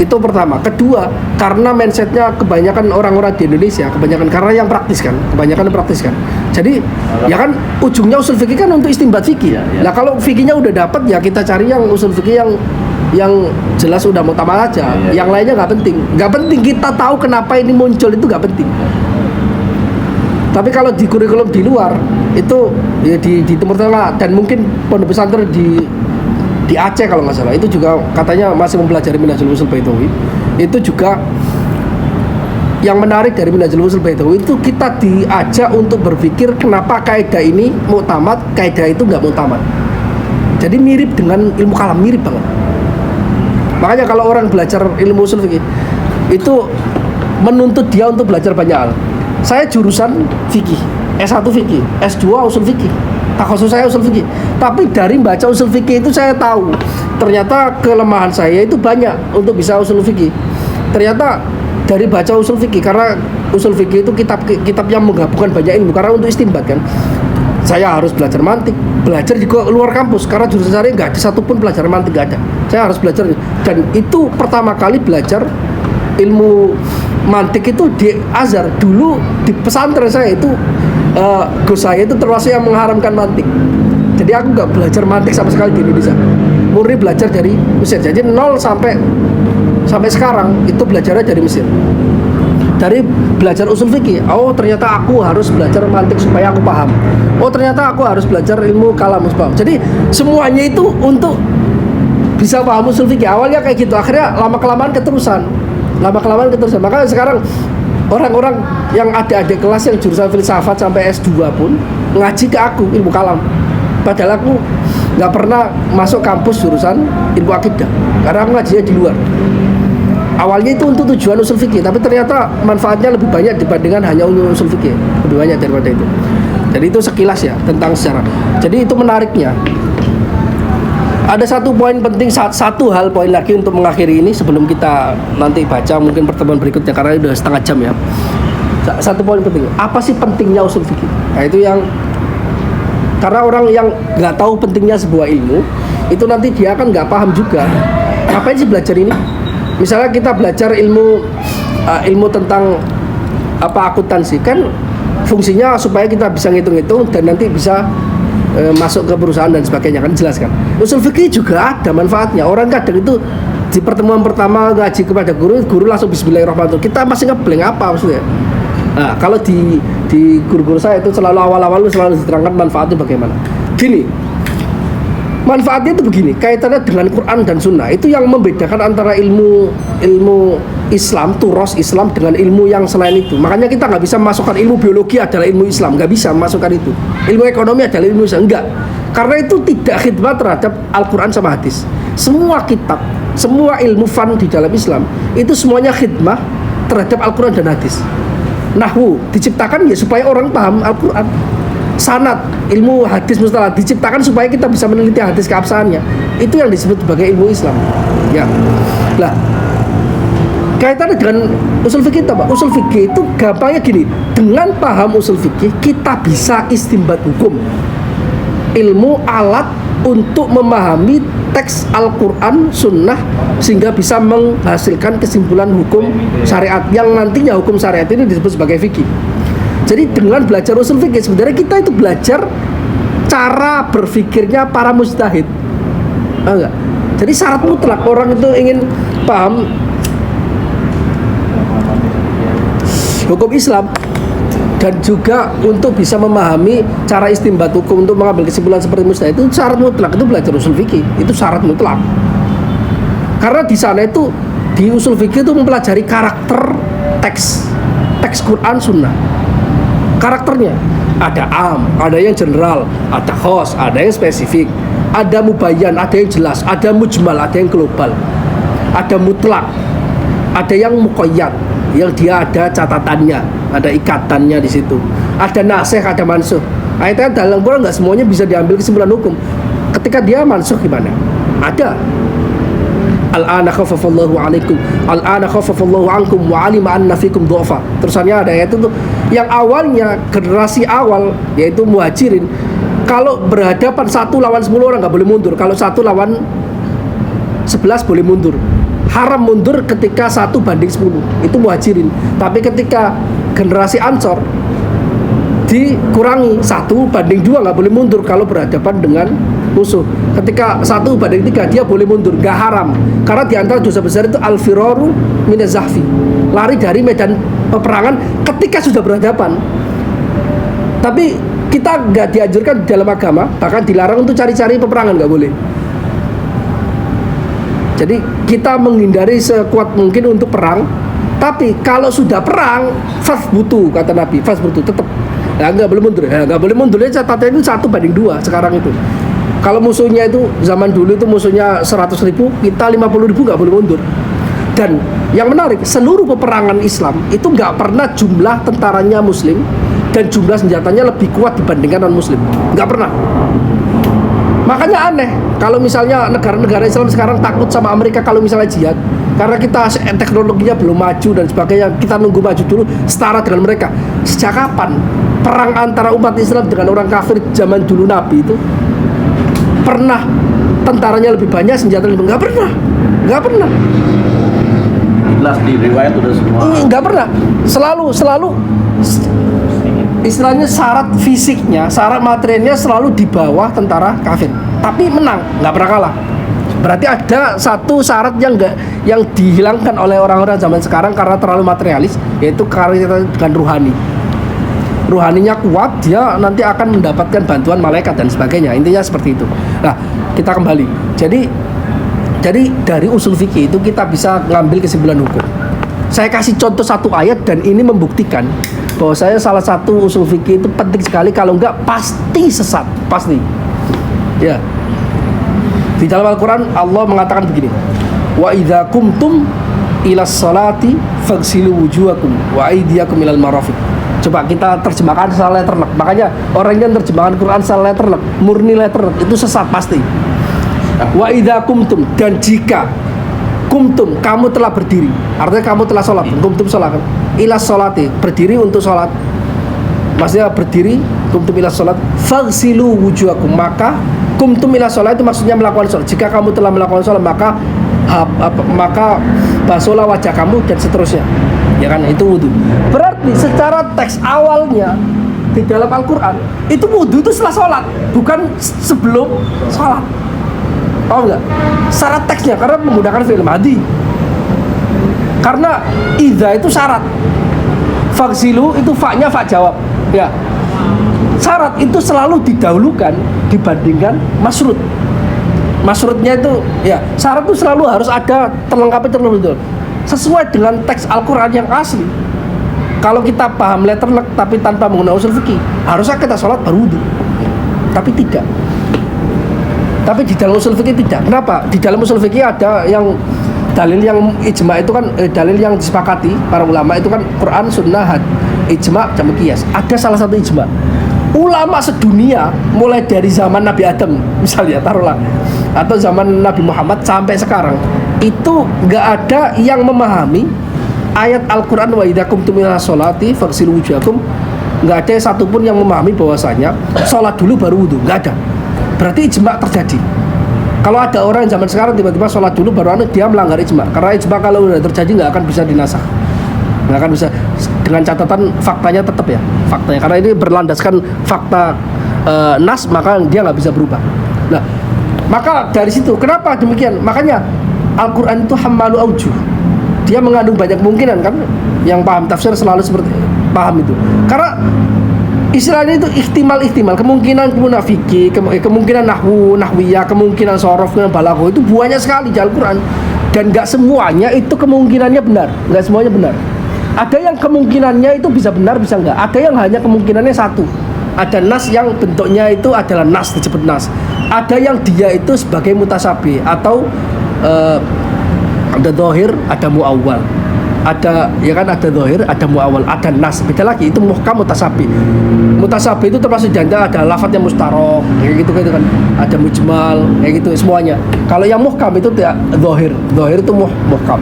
itu pertama. Kedua, karena mindsetnya kebanyakan orang-orang di Indonesia, karena yang praktis kan. Jadi ya kan ujungnya usul fikih kan untuk istinbat fikih. Nah kalau fikihnya udah dapat ya kita cari yang usul fikih yang jelas udah muktamad aja. Yang lainnya nggak penting kita tahu kenapa ini muncul, itu nggak penting. Tapi kalau di kurikulum di luar itu ya di Timur Tengah dan mungkin pondok pesantren di di Aceh kalau nggak salah, itu juga katanya masih mempelajari Minhajul Usul Baitawi. Itu juga yang menarik dari Minhajul Usul Baitawi itu kita diajak untuk berpikir kenapa kaidah ini muktamad, kaidah itu nggak muktamad. Jadi mirip dengan ilmu kalam, mirip banget. Makanya kalau orang belajar ilmu usul fikih itu menuntut dia untuk belajar banyak hal. Saya jurusan fikih, S1 fikih, S2 usul fikih, takhusus saya usul fikih. Tapi dari baca usul fikih itu saya tahu ternyata kelemahan saya itu banyak untuk bisa usul fikih. Ternyata dari baca usul fikih, karena usul fikih itu kitab yang menggabungkan banyak ilmu, karena untuk istinbat kan. Saya harus belajar mantik, belajar di luar kampus, karena jurusan saya nggak ada satupun pelajaran mantik, nggak ada. Saya harus belajar, dan itu pertama kali belajar ilmu mantik itu di Azhar. Dulu di pesantren saya itu Gus saya itu termasuk yang mengharamkan mantik. Jadi aku nggak belajar mantik sama sekali di Indonesia, murni belajar dari Mesir. Jadi 0 sampai sekarang itu belajarnya dari Mesir. Dari belajar usul fikih, oh ternyata aku harus belajar mantik supaya aku paham. Oh ternyata aku harus belajar ilmu kalam supaya paham. Jadi semuanya itu untuk bisa paham usul fikih. Awalnya kayak gitu, akhirnya lama-kelamaan keterusan. Makanya sekarang orang-orang yang adik-adik kelas yang jurusan filsafat sampai S2 pun ngaji ke aku ilmu kalam. Padahal aku nggak pernah masuk kampus jurusan ilmu akidah, karena aku ngajinya di luar. Awalnya itu untuk tujuan usul fikih, tapi ternyata manfaatnya lebih banyak dibandingkan hanya usul fikih, lebih banyak daripada itu. Jadi itu sekilas ya tentang sejarah. Jadi itu menariknya. Ada satu poin penting, satu hal poin lagi untuk mengakhiri ini sebelum kita nanti baca mungkin pertemuan berikutnya, karena udah setengah jam ya. Satu poin penting, apa sih pentingnya usul fikih? Nah itu yang, karena orang yang nggak tahu pentingnya sebuah ilmu itu nanti dia kan nggak paham juga. Ngapain sih belajar ini? Misalnya kita belajar ilmu tentang akuntansi, kan fungsinya supaya kita bisa ngitung-ngitung dan nanti bisa masuk ke perusahaan dan sebagainya, kan jelas kan. Usul fikih juga ada manfaatnya. Orang kadang itu di pertemuan pertama ngaji kepada guru langsung bismillahirrahmanirrahim. Kita masih ngeblank apa maksudnya. Nah, kalau di guru-guru saya itu selalu awal-awal selalu diterangkan manfaatnya bagaimana. Gini, manfaatnya itu begini, kaitannya dengan Quran dan Sunnah. Itu yang membedakan antara ilmu Islam, turos Islam dengan ilmu yang selain itu. Makanya kita nggak bisa masukkan ilmu biologi adalah ilmu Islam, nggak bisa masukkan itu. Ilmu ekonomi adalah ilmu Islam, enggak. Karena itu tidak khidmat terhadap Al-Quran sama hadis. Semua kitab, semua ilmu fan di dalam Islam itu semuanya khidmah terhadap Al-Quran dan hadis. Nahwu diciptakan ya supaya orang paham Al-Quran. Sanad, ilmu hadis mustalah diciptakan supaya kita bisa meneliti hadis keabsahannya. Itu yang disebut sebagai ilmu Islam. Ya. Lah, kaitannya dengan usul fikih apa? Usul fikih itu gampangnya gini, dengan paham usul fikih kita bisa istinbat hukum. Ilmu alat untuk memahami teks Al-Quran, Sunnah, sehingga bisa menghasilkan kesimpulan hukum syariat yang nantinya hukum syariat ini disebut sebagai fikih. Jadi dengan belajar usul fikih sebenarnya kita itu belajar cara berpikirnya para mujtahid. Enggak. Jadi syarat mutlak orang itu ingin paham hukum Islam dan juga untuk bisa memahami cara istinbat hukum untuk mengambil kesimpulan seperti mustahid, itu syarat mutlak, itu belajar usul fikih, itu syarat mutlak. Karena di sana itu di usul fikih itu mempelajari karakter teks Quran Sunnah. Karakternya ada am, ada yang general, ada khos, ada yang spesifik, ada mubayyan, ada yang jelas, ada mujmal, ada yang global, ada mutlak, ada yang muqayyad, yang dia ada catatannya, ada ikatannya di situ, ada nasikh, ada mansukh. Ayatnya dalam Quran nggak semuanya bisa diambil kesimpulan hukum. Ketika dia mansukh gimana? Ada. Al-ana khaffafallahu alaikum, al-ana khaffafallahu ankum wa alima anna fikum dhu'afa. Terusannya ada ayat itu yang awalnya generasi awal yaitu muhajirin, kalau berhadapan 1 lawan 10 orang nggak boleh mundur. Kalau 1 lawan 11 boleh mundur. Haram mundur ketika 1 banding 10, itu muhajirin. Tapi ketika generasi Ansor dikurangi 1 banding 2, nggak boleh mundur kalau berhadapan dengan musuh. Ketika 1 banding 3 dia boleh mundur, nggak haram. Karena di antara dosa besar itu al-firaru minaz zahfi, lari dari medan peperangan ketika sudah berhadapan. Tapi kita nggak dianjurkan di dalam agama, bahkan dilarang untuk cari-cari peperangan, nggak boleh. Jadi kita menghindari sekuat mungkin untuk perang. Tapi kalau sudah perang, fasbutu kata Nabi, fasbutu tetap. Ya nggak boleh mundur. Ya nggak boleh mundur. Catatannya itu 1:2 sekarang itu. Kalau musuhnya itu zaman dulu itu musuhnya 100.000, kita 50.000 nggak boleh mundur. Dan yang menarik, seluruh peperangan Islam itu nggak pernah jumlah tentaranya Muslim dan jumlah senjatanya lebih kuat dibandingkan non Muslim. Nggak pernah. Makanya aneh kalau misalnya negara-negara Islam sekarang takut sama Amerika kalau misalnya jihad, karena kita teknologinya belum maju dan sebagainya, kita nunggu maju dulu setara dengan mereka. Sejak kapan perang antara umat Islam dengan orang kafir zaman dulu Nabi itu pernah tentaranya lebih banyak, senjatanya lebih? Nggak pernah. Jelas di riwayat udah semua. Nggak pernah. Selalu istilahnya syarat fisiknya, syarat materialnya selalu di bawah tentara kafir. Tapi menang, nggak pernah kalah. Berarti ada satu syarat yang dihilangkan oleh orang-orang zaman sekarang karena terlalu materialis, yaitu karena dengan ruhani. Ruhaninya kuat, dia nanti akan mendapatkan bantuan malaikat dan sebagainya. Intinya seperti itu. Nah, kita kembali. Jadi dari usul fikih itu kita bisa ngambil kesimpulan hukum. Saya kasih contoh satu ayat dan ini membuktikan bahwa saya salah satu usul fikih itu penting sekali, kalau enggak pasti sesat, pasti. Ya. Di dalam Al-Qur'an Allah mengatakan begini. Wa idza kumtum ilas salati faghsilu wujuhakum wa aydiyakum ilal marafiq. Coba kita terjemahkan salah letterlek. Makanya orang yang terjemahan Quran salah letterlek, murni letterlek, itu sesat pasti. Wa idza kumtum, dan jika kumtum, kamu telah berdiri, artinya kamu telah sholat. Kumtum sholat, ilas sholati, berdiri untuk sholat, maksudnya berdiri kumtum ilas sholat. Faghsilu wujuhakum, maka kumtum ilas sholat itu maksudnya melakukan sholat. Jika kamu telah melakukan sholat, maka basuhlah wajah kamu dan seterusnya, ya kan, itu wudu. Berarti secara teks awalnya di dalam Al-Quran itu wudu itu setelah sholat, bukan sebelum sholat. Tahu nggak? Syarat teksnya karena menggunakan fi'il madhi. Karena idza itu syarat. Faghsilu itu fa-nya fa jawab. Ya. Syarat itu selalu didahulukan dibandingkan masrut. Masrutnya itu ya, syarat itu selalu harus ada terlengkapi terlebih dahulu sesuai dengan teks Al-Quran yang asli. Kalau kita paham letterlek tapi tanpa menggunakan usul fikih, harusnya kita sholat baru wudu. Tapi tidak. Tapi di dalam usul fikih tidak. Kenapa? Di dalam usul fikih ada yang dalil yang ijma itu kan dalil yang disepakati para ulama itu kan Quran, sunnah, ijma, sama qiyas. Ada salah satu ijma. Ulama sedunia mulai dari zaman Nabi Adam misalnya taruhlah, atau zaman Nabi Muhammad sampai sekarang itu nggak ada yang memahami ayat Al-Quran wa idza qumtum ilas sholati faghsilu wujuhakum. Nggak ada satupun yang memahami bahwasanya sholat dulu baru wudu. Nggak ada. Berarti ijma terjadi. Kalau ada orang zaman sekarang tiba-tiba sholat dulu baru dia melanggar ijma. Karena ijma kalau udah terjadi nggak akan bisa dinasakh, nggak akan bisa, dengan catatan faktanya tetap ya, faktanya, karena ini berlandaskan fakta nas, maka dia nggak bisa berubah. Nah, maka dari situ kenapa demikian? Makanya Al-Quran itu hammalu aujuh, dia mengandung banyak kemungkinan kan. Yang paham tafsir selalu seperti paham itu, karena istilahnya itu ihtimal, kemungkinan munafiki, kemungkinan nahwiyah, kemungkinan sorof, kemungkinan balaghah, itu banyak sekali di Al-Quran. Dan nggak semuanya itu kemungkinannya benar, nggak semuanya benar. Ada yang kemungkinannya itu bisa benar, bisa enggak. Ada yang hanya kemungkinannya satu. Ada nas yang bentuknya itu adalah nas, disebut nas. Ada yang dia itu sebagai mutasabih atau ada dhahir, ada muawwal. Ada, ya kan, ada dhahir, ada muawwal, ada nas. Beda lagi, itu muhkam, mutasabih. Mutasabih itu termasuk janda, ada lafadznya mustarok, kayak gitu kan. Ada mujmal, kayak gitu semuanya. Kalau yang muhkam itu tidak dhahir. Dhahir itu muhkam.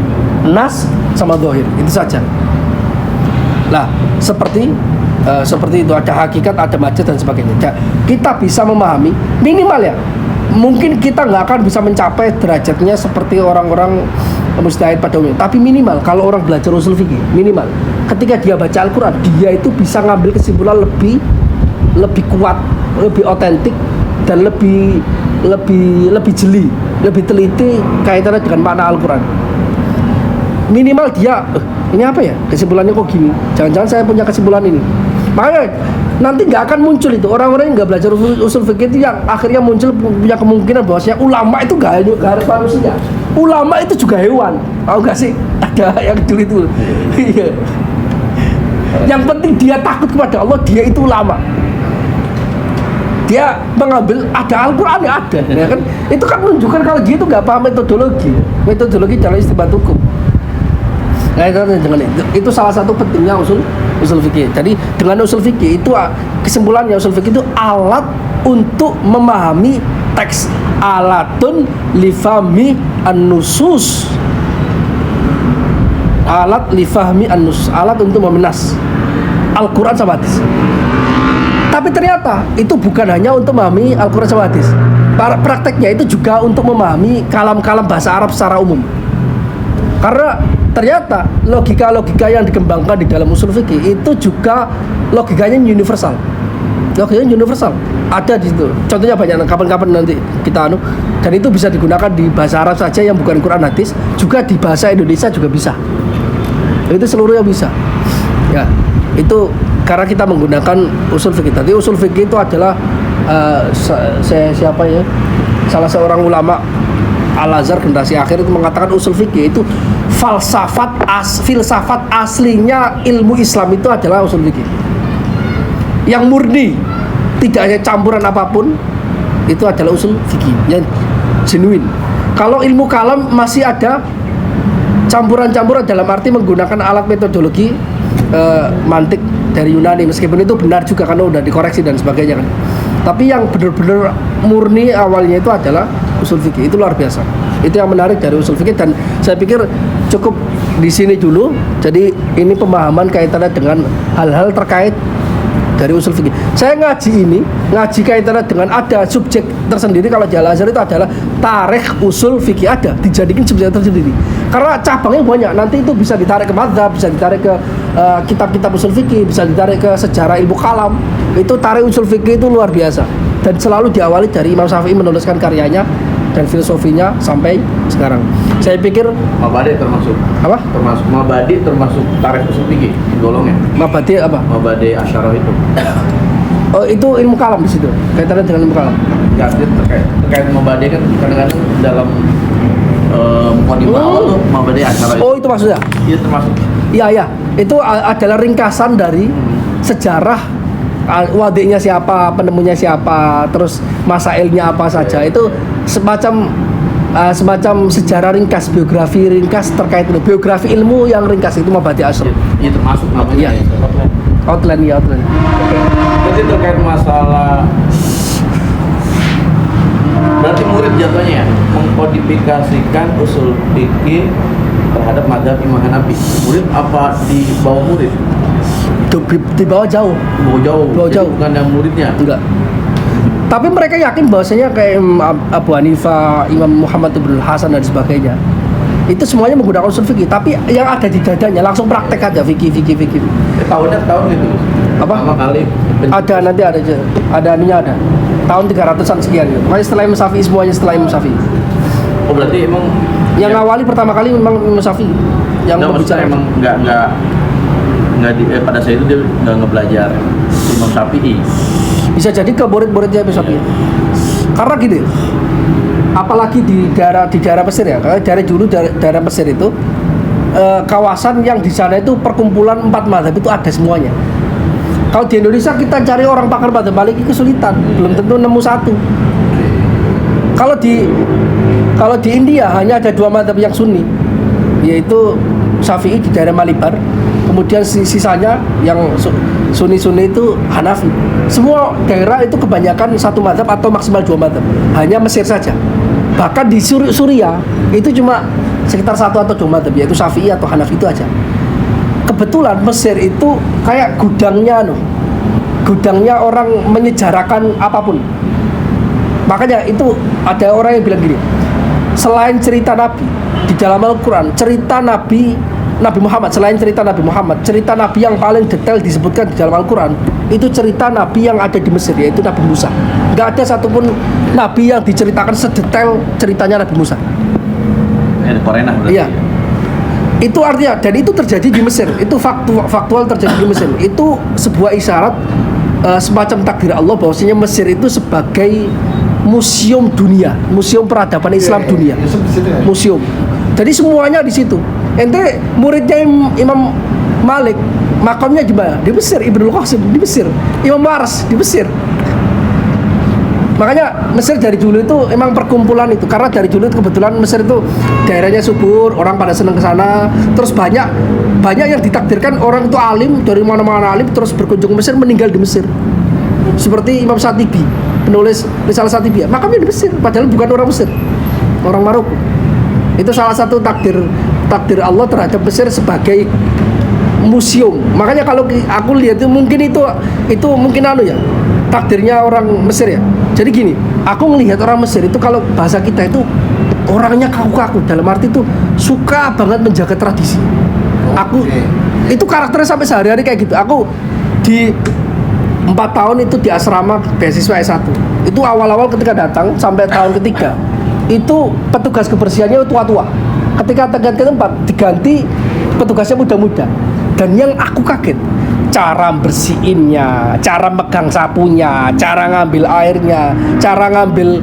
Nas sama dhahir, itu saja. Nah, seperti itu, ada hakikat, ada majaz dan sebagainya. Kita bisa memahami minimal ya. Mungkin kita nggak akan bisa mencapai derajatnya seperti orang-orang mujtahid pada umumnya, tapi minimal kalau orang belajar usul fikih, minimal ketika dia baca Al-Quran, dia itu bisa ngambil kesimpulan lebih kuat, lebih otentik, dan lebih jeli, lebih teliti kaitannya dengan makna Al-Quran. Minimal dia ini apa ya, kesimpulannya kok gini, jangan-jangan saya punya kesimpulan ini. Makanya nanti nggak akan muncul itu orang-orang yang nggak belajar usul fikih itu yang akhirnya muncul punya kemungkinan bahwasanya ulama itu nggak harus manusia. ulama itu juga hewan. Tahu nggak sih? Ada yang dulu itu. Iya. Yang penting dia takut kepada Allah, dia itu ulama. Dia mengambil ada Al-Quran ya ada, ya kan? Itu kan menunjukkan kalau dia itu nggak paham metodologi dalam istinbat hukum. Nah, itu salah satu pentingnya usul fikih. Jadi dengan usul fikih itu kesimpulannya usul fikih itu alat untuk memahami teks, alatun lifahmi an-nusus. Alat lifahmi an-nusus, alat untuk memenas Al-Quran sama hadis. Tapi ternyata itu bukan hanya untuk memahami Al-Quran sama hadis. Prakteknya itu juga untuk memahami kalam-kalam bahasa Arab secara umum. Karena ternyata logika-logika yang dikembangkan di dalam usul fikih itu juga logikanya universal. Logikanya universal. Ada di situ. Contohnya banyak, kapan-kapan nanti kita dan itu bisa digunakan di bahasa Arab saja yang bukan Quran hadis, juga di bahasa Indonesia juga bisa. Itu seluruhnya bisa. Ya, itu karena kita menggunakan usul fikih. Tadi usul fikih itu adalah siapa ya? Salah seorang ulama Al-Azhar generasi akhir itu mengatakan usul fikih itu filsafat aslinya ilmu Islam itu adalah usul fikih. Yang murni, tidak hanya campuran apapun, itu adalah usul fikih yang genuine. Kalau ilmu kalam masih ada campuran-campuran dalam arti menggunakan alat metodologi mantik dari Yunani, meskipun itu benar juga karena udah dikoreksi dan sebagainya kan. Tapi yang benar-benar murni awalnya itu adalah usul fikih. Itu luar biasa. Itu yang menarik dari usul fikih, dan saya pikir cukup di sini dulu. Jadi ini pemahaman kaitannya dengan hal-hal terkait dari usul fikih. Saya ngaji kaitannya dengan ada subjek tersendiri. Kalau di Al-Azhar itu adalah tarikh usul fikih, ada dijadikan subjek tersendiri. Karena cabangnya banyak, nanti itu bisa ditarik ke madzhab, bisa ditarik ke kitab-kitab usul fikih, bisa ditarik ke sejarah ilmu kalam. Itu tarik usul fikih itu luar biasa. Dan selalu diawali dari Imam Syafi'i menuliskan karyanya dan filosofinya sampai sekarang. Saya pikir Mabadi termasuk apa? Termasuk tarikh usul fikih golongnya. Mabadi apa? Mabadi Asyarah itu. Oh, itu ilmu kalam di situ. Kaitannya dengan ilmu kalam. Ya, terkait Mabadi kan kadang-kadang dalam muqaddimah awal tuh Mabadi Asyarah itu. Oh, itu maksudnya? Iya, termasuk. Iya. Itu adalah ringkasan dari sejarah wadiknya siapa, penemunya siapa, terus masailnya apa saja. Itu semacam sejarah ringkas, biografi ringkas terkait itu. Biografi ilmu yang ringkas itu Mabadi Asyarah. Iya, termasuk namanya. Iya. Outline. Oke. Jadi terkait masalah, berarti murid jatuhnya ya mengkodifikasikan usul fikih terhadap mazhab Imam Hanafi. Murid apa di bawah murid? Di bawah jauh. Bawah jauh. Bukan yang muridnya. Enggak. Tapi mereka yakin bahwasanya kayak Abu Hanifah, Imam Muhammad bin Hasan dan sebagainya, itu semuanya menggunakan usul fikih. Tapi yang ada di dadanya langsung praktek aja fikih. Tahun gitu. Apa? Pertama kali. Ada nanti ada ininya ada. Tahun 300-an sekian gitu. Makanya setelah Imam Syafi'i, semuanya setelah Imam Syafi'i. Oh, berarti emang yang awali pertama kali memang Imam Syafi'i yang berbicara. Emang enggak pada saat itu dia nggak ngebelajar Imam Syafi'i. Bisa jadi ke murid-muridnya Imam Syafi'i. Karena gini, apalagi di daerah Mesir ya, dari dulu daerah Mesir itu kawasan yang di sana itu perkumpulan 4 mazhab itu ada semuanya. Kalau di Indonesia kita cari orang pakar mazhab Maliki kesulitan, belum tentu nemu satu. Kalau di India hanya ada 2 mazhab yang Sunni, yaitu Syafi'i di daerah Malibar, kemudian sisanya yang Sunni itu Hanafi. Semua daerah itu kebanyakan 1 mazhab atau maksimal 2 mazhab. Hanya Mesir saja. Bahkan di Suriah itu cuma sekitar 1 atau 2 mazhab, yaitu Syafi'i atau Hanafi itu aja. Kebetulan Mesir itu kayak gudangnya orang menyejarakan apapun. Makanya itu ada orang yang bilang gini, selain cerita Nabi di dalam Al-Quran, cerita Nabi Muhammad, selain cerita Nabi Muhammad, cerita Nabi yang paling detail disebutkan di dalam Al-Quran itu cerita Nabi yang ada di Mesir, yaitu Nabi Musa. Gak ada satupun Nabi yang diceritakan sedetail ceritanya Nabi Musa. Korenah berarti. Iya. Itu artinya, dan itu terjadi di Mesir. Itu faktual terjadi di Mesir. Itu sebuah isyarat semacam takdir Allah bahwasanya Mesir itu sebagai museum dunia, museum peradaban Islam dunia, museum. Jadi semuanya di situ. Ente muridnya Imam Malik, makamnya di mana? Di Mesir. Ibnul Qasim di Mesir. Imam Laras di Mesir. Makanya Mesir dari dulu itu emang perkumpulan itu, karena dari dulu itu kebetulan Mesir itu daerahnya subur, orang pada senang ke sana. Terus banyak yang ditakdirkan orang itu alim dari mana-mana alim terus berkunjung ke Mesir, meninggal di Mesir. Seperti Imam Shatibi, penulis Risalah Shatibiyah, makamnya di Mesir, padahal bukan orang Mesir, orang Maroko. Itu salah satu takdir Allah terhadap Mesir sebagai museum. Makanya kalau aku lihat itu mungkin mungkin ya takdirnya orang Mesir ya. Jadi gini, aku melihat orang Mesir itu kalau bahasa kita itu orangnya kaku-kaku, dalam arti itu suka banget menjaga tradisi. Aku itu karakternya sampai sehari-hari kayak gitu. Aku di 4 tahun itu di asrama beasiswa S1. Itu awal-awal ketika datang sampai tahun ketiga itu petugas kebersihannya tua-tua. Ketika tingkat ke tempat diganti petugasnya muda-muda. Dan yang aku kaget, cara bersihinnya, cara megang sapunya, cara ngambil airnya, cara ngambil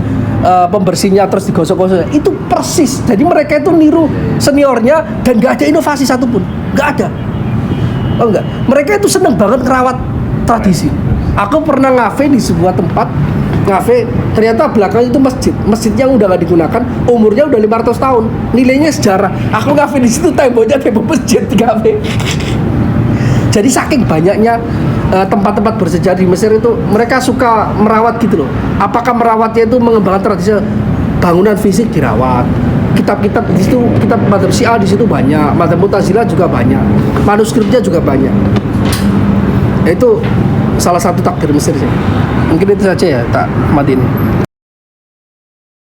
pembersihnya terus digosok-gosok, itu persis. Jadi mereka itu niru seniornya dan nggak ada inovasi satupun, nggak ada. Oh enggak, mereka itu seneng banget ngerawat tradisi. Aku pernah ngafe di sebuah tempat, ngafe ternyata belakangnya itu masjid yang udah nggak digunakan, umurnya udah 500 tahun, nilainya sejarah. Aku ngafe di situ, temboknya tembok masjid di ngafe. Jadi saking banyaknya tempat-tempat bersejarah di Mesir itu, mereka suka merawat gitu loh. Apakah merawatnya itu mengembangkan tradisi, bangunan fisik dirawat, kitab-kitab di situ, kitab madzhab Syiah di situ banyak, madzhab Mu'tazilah juga banyak, manuskripnya juga banyak. Itu salah satu takdir Mesir sih. Mungkin itu saja ya, tak Madin.